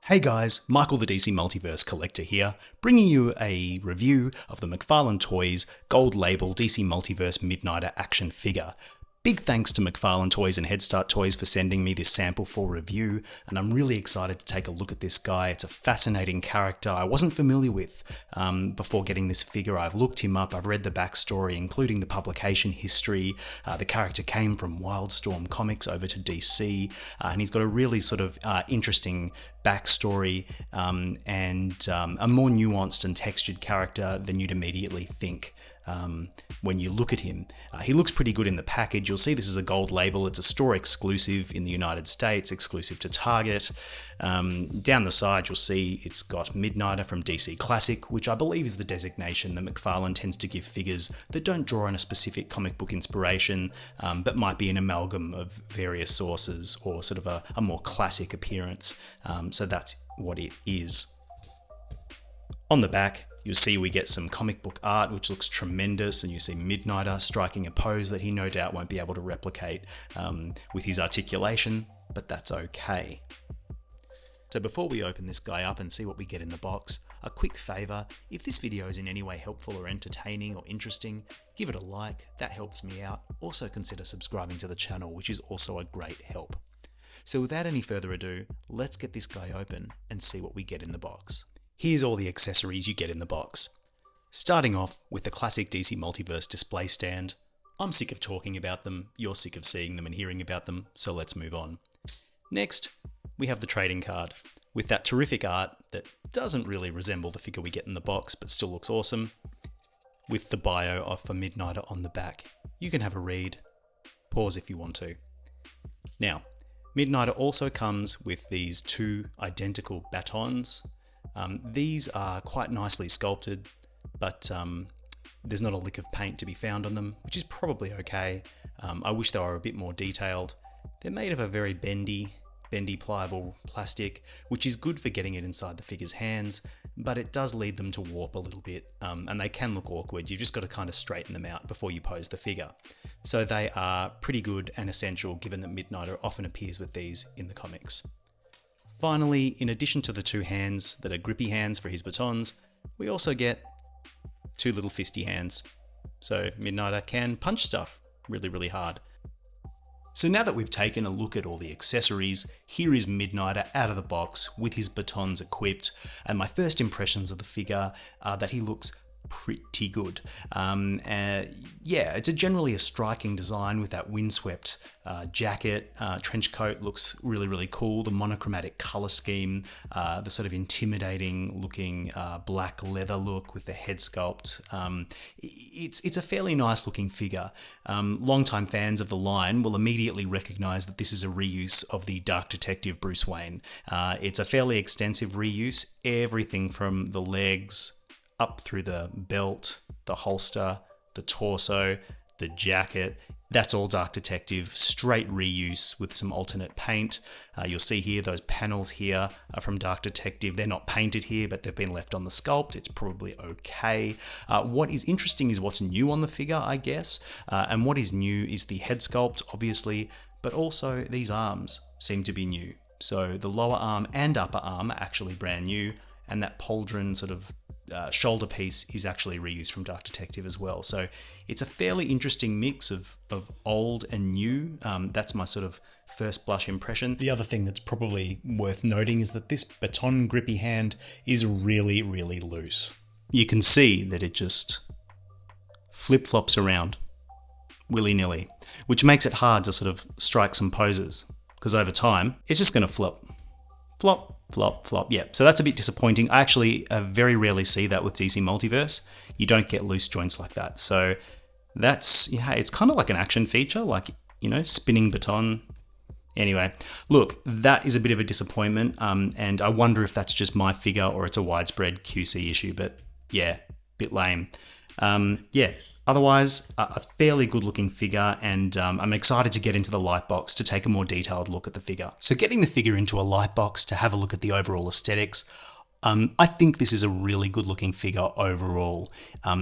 Hey guys, Michael the DC Multiverse Collector here, bringing you a review of the McFarlane Toys Gold Label DC Multiverse Midnighter action figure. Big thanks to McFarlane Toys and Head Start Toys for sending me this sample for review, and I'm really excited to take a look at this guy. It's a fascinating character I wasn't familiar with before getting this figure. I've looked him up, I've read the backstory, including the publication history. The character came from Wildstorm Comics over to DC, and he's got a really sort of interesting backstory and a more nuanced and textured character than you'd immediately think. When you look at him. He looks pretty good in the package. You'll see this is a gold label. It's a store exclusive in the United States, exclusive to Target. Down the side, you'll see it's got Midnighter from DC Classic, which I believe is the designation that McFarlane tends to give figures that don't draw on a specific comic book inspiration, but might be an amalgam of various sources or sort of a more classic appearance. So that's what it is. On the back, you'll see we get some comic book art, which looks tremendous, and you see Midnighter striking a pose that he no doubt won't be able to replicate with his articulation, but that's okay. So before we open this guy up and see what we get in the box, a quick favour: if this video is in any way helpful or entertaining or interesting, give it a like, that helps me out. Also consider subscribing to the channel, which is also a great help. So without any further ado, let's get this guy open and see what we get in the box. Here's all the accessories you get in the box. Starting off with the classic DC Multiverse display stand. I'm sick of talking about them, you're sick of seeing them and hearing about them, so let's move on. Next, we have the trading card, with that terrific art that doesn't really resemble the figure we get in the box, but still looks awesome, with the bio for Midnighter on the back. You can have a read, pause if you want to. Now, Midnighter also comes with these two identical batons. These are quite nicely sculpted, but there's not a lick of paint to be found on them, which is probably okay. I wish they were a bit more detailed. They're made of a very bendy pliable plastic, which is good for getting it inside the figure's hands, but it does lead them to warp a little bit, and they can look awkward. You've just got to kind of straighten them out before you pose the figure. So they are pretty good and essential, given that Midnighter often appears with these in the comics. Finally, in addition to the two hands that are grippy hands for his batons, we also get two little fisty hands. So Midnighter can punch stuff really, really hard. So now that we've taken a look at all the accessories, here is Midnighter out of the box with his batons equipped, and my first impressions of the figure are that he looks pretty good. Yeah, it's generally a striking design with that windswept jacket. Trench coat looks really, really cool. The monochromatic color scheme, the sort of intimidating looking black leather look with the head sculpt. It's a fairly nice looking figure. Longtime fans of the line will immediately recognize that this is a reuse of the Dark Detective Bruce Wayne. It's a fairly extensive reuse, everything from the legs up through the belt, the holster, the torso, the jacket. That's all Dark Detective, straight reuse with some alternate paint. You'll see here, those panels here are from Dark Detective. They're not painted here, but they've been left on the sculpt. It's probably okay. What is interesting is what's new on the figure, I guess. And what is new is the head sculpt, obviously, but also these arms seem to be new. So the lower arm and upper arm are actually brand new, and that pauldron sort of shoulder piece is actually reused from Dark Detective as well. So it's a fairly interesting mix of old and new. That's my sort of first blush impression. The other thing that's probably worth noting is that this baton grippy hand is really, really loose. You can see that it just flip-flops around willy-nilly, which makes it hard to sort of strike some poses, because over time it's just going to flop, flop. Yeah, so that's a bit disappointing. I actually very rarely see that with DC Multiverse. You don't get loose joints like that. So that's, yeah, it's kind of like an action feature, like, you know, spinning baton. Anyway, look, that is a bit of a disappointment. And I wonder if that's just my figure or it's a widespread QC issue, but yeah, bit lame. Yeah, otherwise, a fairly good looking figure, and I'm excited to get into the light box to take a more detailed look at the figure. So getting the figure into a light box to have a look at the overall aesthetics, I think this is a really good looking figure overall.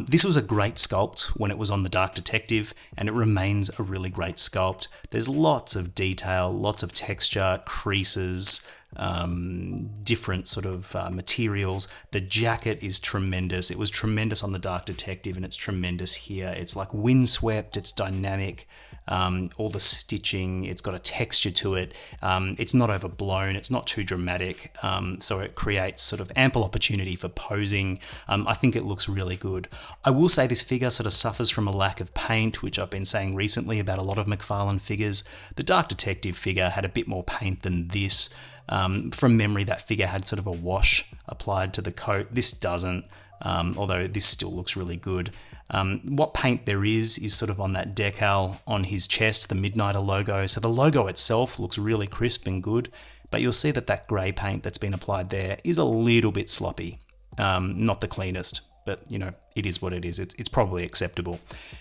This was a great sculpt when it was on the Dark Detective, and it remains a really great sculpt. There's lots of detail, lots of texture, creases, different sort of materials. The jacket is tremendous. It was tremendous on the Dark Detective, and it's tremendous here. It's like windswept, it's dynamic, all the stitching, it's got a texture to it. It's not overblown, it's not too dramatic, so it creates sort of ample opportunity for posing. I think it looks really good. I will say this figure sort of suffers from a lack of paint, which I've been saying recently about a lot of McFarlane figures. The Dark Detective figure had a bit more paint than this. From memory, that figure had sort of a wash applied to the coat. This doesn't, although this still looks really good. What paint there is sort of on that decal on his chest, the Midnighter logo. So the logo itself looks really crisp and good, but you'll see that that grey paint that's been applied there is a little bit sloppy. Not the cleanest, but you know, it is what it is. It's probably acceptable.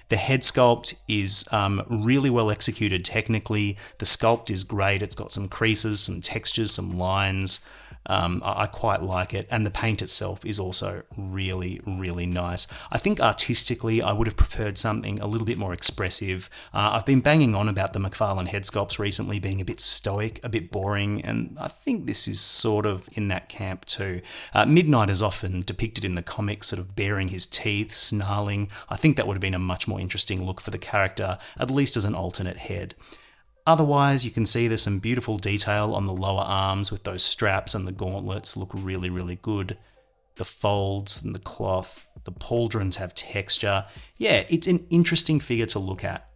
The head sculpt is really well executed technically. The sculpt is great. It's got some creases, some textures, some lines. I quite like it, and the paint itself is also really, really nice. I think artistically I would have preferred something a little bit more expressive. I've been banging on about the McFarlane head sculpts recently being a bit stoic, a bit boring, and I think this is sort of in that camp too. Midnight is often depicted in the comics sort of baring his teeth, snarling. I think that would have been a much more interesting look for the character, at least as an alternate head. Otherwise, you can see there's some beautiful detail on the lower arms with those straps, and the gauntlets look really, really good. The folds and the cloth, the pauldrons have texture. Yeah, it's an interesting figure to look at.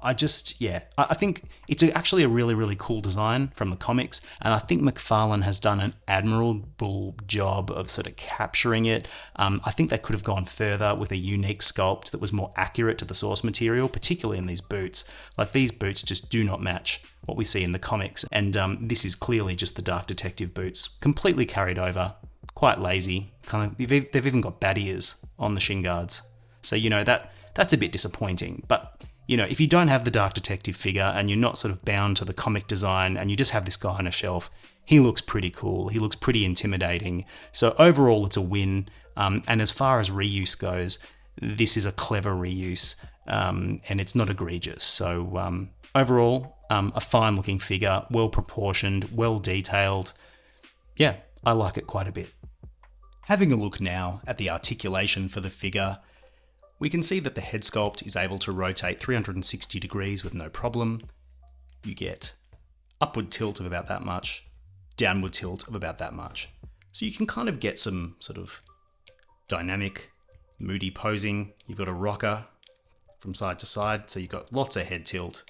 I think it's actually a really, really cool design from the comics, and I think McFarlane has done an admirable job of sort of capturing it. I think they could have gone further with a unique sculpt that was more accurate to the source material, particularly in these boots. Like, these boots just do not match what we see in the comics, and this is clearly just the Dark Detective boots, completely carried over, quite lazy. They've even got bat ears on the shin guards, so you know that's a bit disappointing. But you know, if you don't have the Dark Detective figure and you're not sort of bound to the comic design and you just have this guy on a shelf, he looks pretty cool. He looks pretty intimidating. So overall, it's a win. And as far as reuse goes, this is a clever reuse, and it's not egregious. So overall, a fine looking figure, well proportioned, well detailed. Yeah, I like it quite a bit. Having a look now at the articulation for the figure, we can see that the head sculpt is able to rotate 360 degrees with no problem. You get upward tilt of about that much, downward tilt of about that much. So you can kind of get some sort of dynamic, moody posing. You've got a rocker from side to side, so you've got lots of head tilt,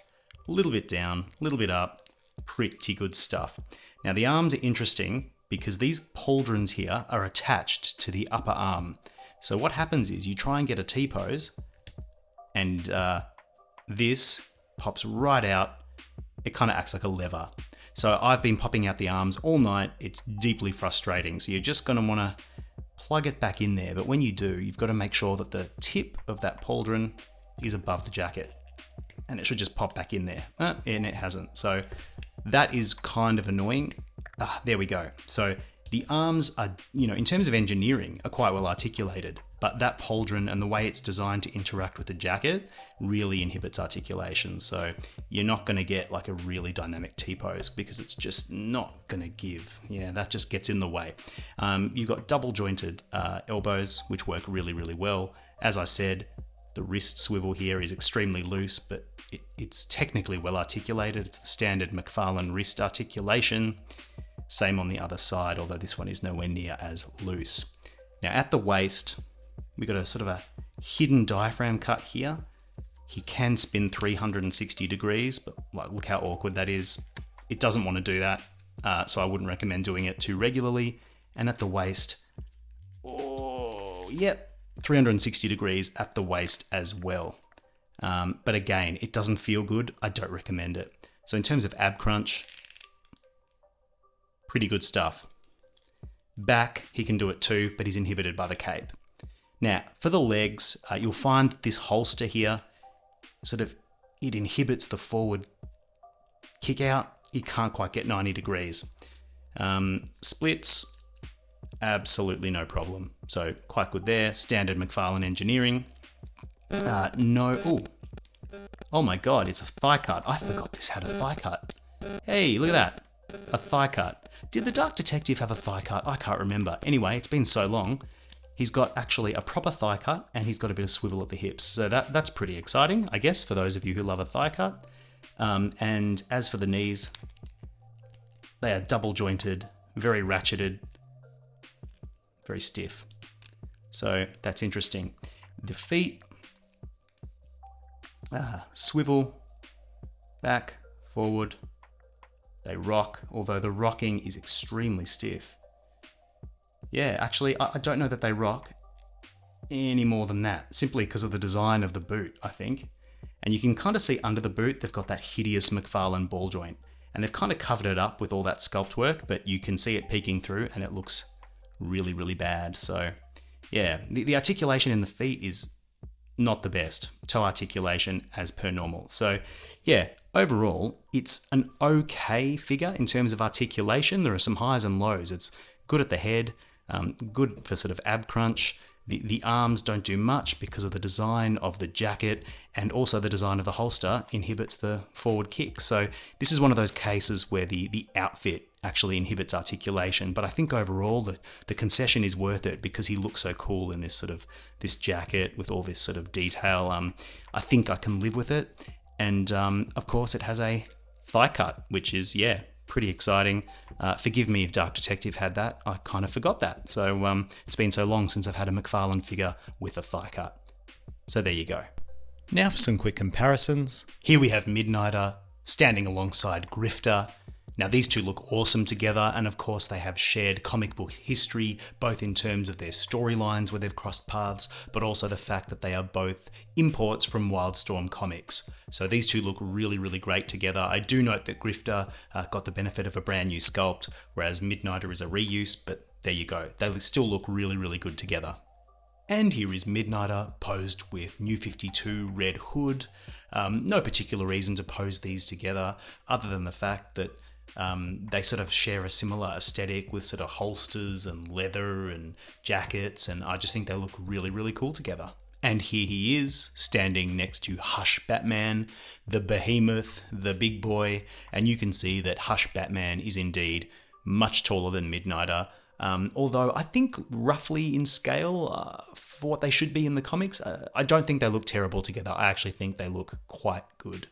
a little bit down, a little bit up, pretty good stuff. Now the arms are interesting because these pauldrons here are attached to the upper arm. So what happens is you try and get a T-pose, and this pops right out. It kind of acts like a lever. So I've been popping out the arms all night. It's deeply frustrating. So you're just going to want to plug it back in there. But when you do, you've got to make sure that the tip of that pauldron is above the jacket. And it should just pop back in there. And it hasn't. So that is kind of annoying. There we go. So the arms are, you know, in terms of engineering, are quite well articulated, but that pauldron and the way it's designed to interact with the jacket really inhibits articulation. So you're not going to get like a really dynamic T-pose because it's just not going to give. Yeah, that just gets in the way. You've got double jointed elbows, which work really, really well. As I said, the wrist swivel here is extremely loose, but it's technically well articulated. It's the standard McFarlane wrist articulation. Same on the other side, although this one is nowhere near as loose. Now at the waist, we've got a sort of a hidden diaphragm cut here. He can spin 360 degrees, but like, look how awkward that is. It doesn't want to do that, so I wouldn't recommend doing it too regularly. And at the waist, oh, yep, 360 degrees at the waist as well. But again, it doesn't feel good. I don't recommend it. So in terms of ab crunch, pretty good stuff. Back, he can do it too, but he's inhibited by the cape. Now, for the legs, you'll find this holster here, it inhibits the forward kick out. You can't quite get 90 degrees. Splits, absolutely no problem. So quite good there. Standard McFarlane engineering. Oh my God, it's a thigh cut. I forgot this had a thigh cut. Hey, look at that. A thigh cut. Did the Dark Detective have a thigh cut? I can't remember. Anyway, it's been so long. He's got actually a proper thigh cut, and he's got a bit of swivel at the hips. So that's pretty exciting, I guess, for those of you who love a thigh cut. And as for the knees, they are double jointed, very ratcheted, very stiff. So that's interesting. The feet, swivel, back, forward. They rock, although the rocking is extremely stiff. Yeah, actually, I don't know that they rock any more than that, simply because of the design of the boot, I think. And you can kind of see under the boot, they've got that hideous McFarlane ball joint. And they've kind of covered it up with all that sculpt work, but you can see it peeking through and it looks really, really bad. So yeah, the articulation in the feet is not the best. Toe articulation as per normal. So yeah, overall, it's an okay figure in terms of articulation. There are some highs and lows. It's good at the head, good for sort of ab crunch. The arms don't do much because of the design of the jacket, and also the design of the holster inhibits the forward kick. So this is one of those cases where the outfit actually inhibits articulation. But I think overall the concession is worth it because he looks so cool in this jacket with all this sort of detail. I think I can live with it. And of course it has a thigh cut, which is, yeah, pretty exciting. Forgive me if Dark Detective had that. I kind of forgot that. So it's been so long since I've had a McFarlane figure with a thigh cut. So there you go. Now for some quick comparisons. Here we have Midnighter standing alongside Grifter. Now these two look awesome together, and of course they have shared comic book history, both in terms of their storylines where they've crossed paths, but also the fact that they are both imports from Wildstorm Comics. So these two look really, really great together. I do note that Grifter got the benefit of a brand new sculpt, whereas Midnighter is a reuse, but there you go. They still look really, really good together. And here is Midnighter posed with New 52 Red Hood. No particular reason to pose these together other than the fact that they sort of share a similar aesthetic with sort of holsters and leather and jackets, and I just think they look really, really cool together. And here he is, standing next to Hush Batman, the behemoth, the big boy, and you can see that Hush Batman is indeed much taller than Midnighter, although I think roughly in scale for what they should be in the comics, I don't think they look terrible together. I actually think they look quite good.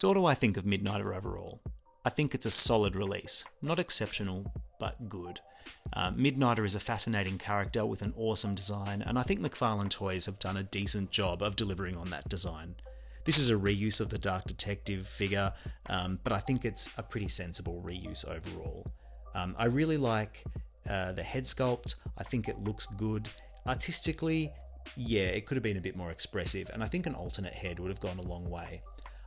So what do I think of Midnighter overall? I think it's a solid release. Not exceptional, but good. Midnighter is a fascinating character with an awesome design, and I think McFarlane Toys have done a decent job of delivering on that design. This is a reuse of the Dark Detective figure, but I think it's a pretty sensible reuse overall. I really like the head sculpt. I think it looks good. Artistically, yeah, it could have been a bit more expressive, and I think an alternate head would have gone a long way.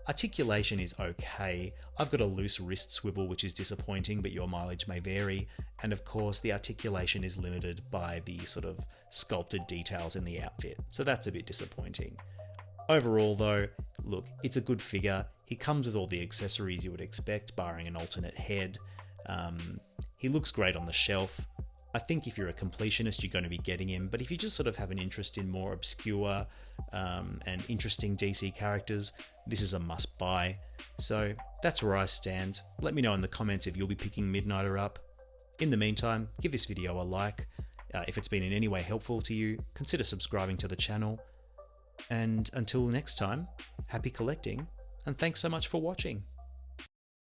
Articulation is okay. I've got a loose wrist swivel, which is disappointing, but your mileage may vary. And of course, the articulation is limited by the sort of sculpted details in the outfit. So that's a bit disappointing. Overall though, look, it's a good figure. He comes with all the accessories you would expect, barring an alternate head. He looks great on the shelf. I think if you're a completionist, you're going to be getting him, but if you just sort of have an interest in more obscure and interesting DC characters, this is a must buy. So that's where I stand. Let me know in the comments if you'll be picking Midnighter up. In the meantime, give this video a like. If it's been in any way helpful to you, consider subscribing to the channel. And until next time, happy collecting, and thanks so much for watching.